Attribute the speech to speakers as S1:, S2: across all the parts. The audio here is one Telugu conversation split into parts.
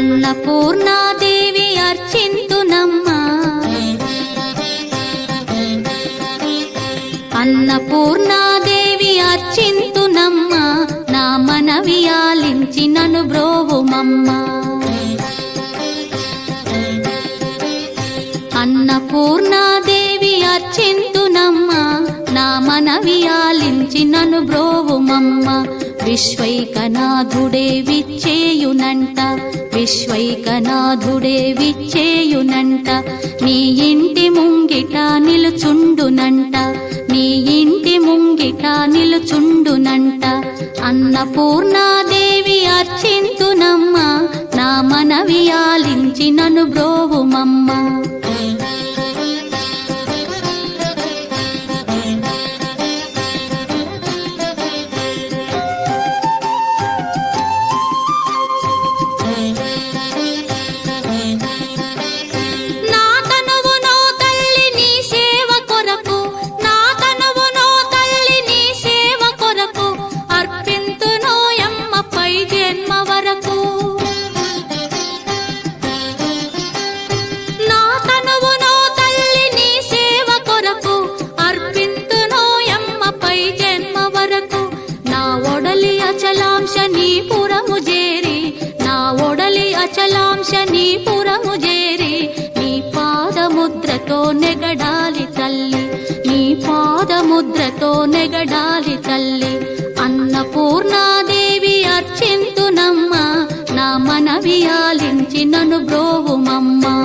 S1: అన్నపూర్ణాదేవి అర్చింతునమ్మా అన్నపూర్ణాదేవి అర్చింతునమ్మా నా మనవి ఆలించి నన్ను బ్రోవుమమ్మా అన్నపూర్ణాదేవి అర్చింతునమ్మా నా మనవి ఆలించి నన్ను బ్రోవుమమ్మా విశ్వైకనాథుడే విచ్చేయునంట విశ్వైకనాథుడే విచ్చేయునంట నీ ఇంటి ముంగిట నిలుచుండునంట నీ ఇంటి ముంగిట నిలుచుండునంట అన్నపూర్ణాదేవి అర్చింతునమ్మా నా మనవి ఆలించి నన్ను బ్రోవుమమ్మా అచలాంశనీపురము చేరి నీ పాదముద్రతో నెగడాలి తల్లి నీ పాదముద్రతో నెగడాలి తల్లి అన్నపూర్ణాదేవి అర్చింతునమ్మా నా మనవి ఆలించి నన్ను బ్రోవుమమ్మా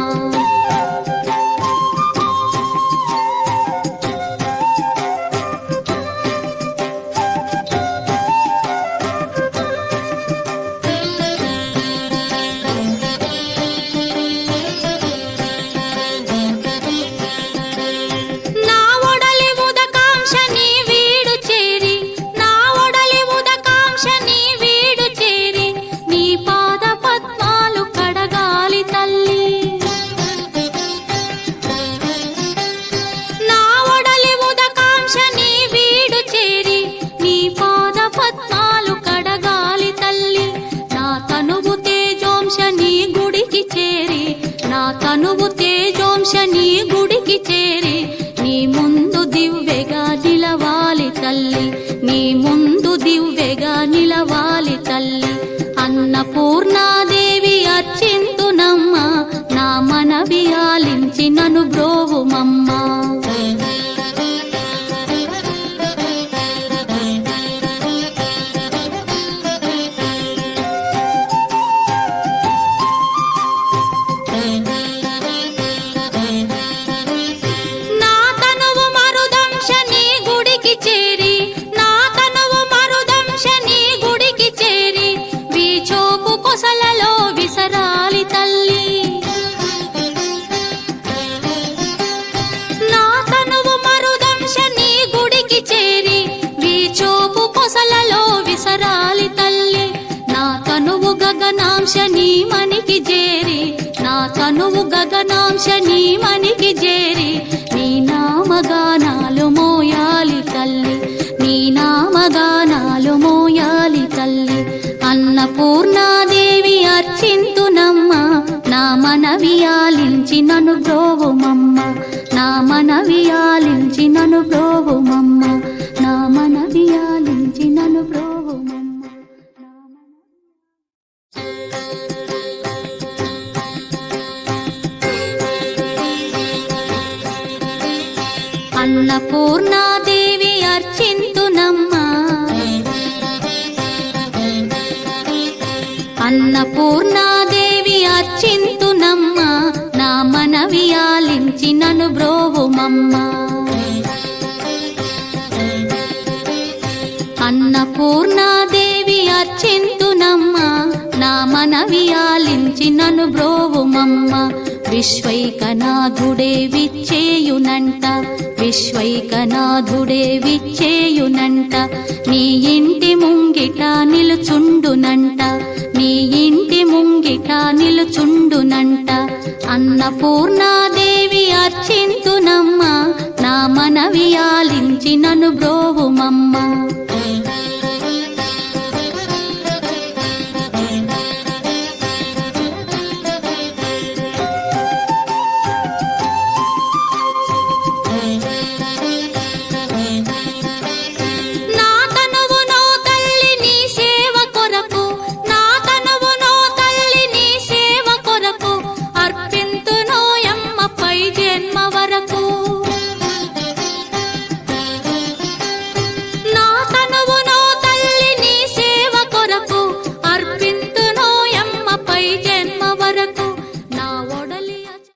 S1: తనువు తేజోంశని గుడికి చేరి నీ ముందు దివ్వెగా నిలవాలి తల్లి నీ ముందు దివ్వెగా నిలవాలి తల్లి అన్నపూర్ణాదేవి అర్చింతునమ్మా నా మనవి ఆలించి నన్ను బ్రోవుమమ్మా గగనాంశని మనికి చేరి నా తనువు గగనాంశని మనికి చేరి నీ నామగానాలు మోయాలి తల్లి నీ నామగానాలు మోయాలి తల్లి అన్నపూర్ణాదేవి అర్చింతునమ్మా నా మనవి ఆలించి నన్ను బ్రోవుమమ్మా నా మనవి ఆలించి నన్ను బ్రోవుమమ్మా నా మనవి ఆలించి నన్ను బ్రోవుమమ్మా అన్నపూర్ణాదేవి అర్చింతునమ్మా అన్నపూర్ణాదేవి అర్చింతునమ్మా నా మనవి ఆలించి నన్ను బ్రోవుమమ్మా అన్నపూర్ణాదేవి అర్చింతునమ్మా నా మనవి ఆలించి నన్ను బ్రోవుమమ్మా విశ్వైకనాథుడే విచ్చేయునంట విశ్వైకనాథుడే విచ్చేయునంట నీ ఇంటి ముంగిట నిలుచుండునంట నీ ఇంటి ముంగిట నిలుచుండునంట అన్నపూర్ణాదేవి అర్చింతునమ్మా నా మనవి ఆలించి నన్ను బ్రో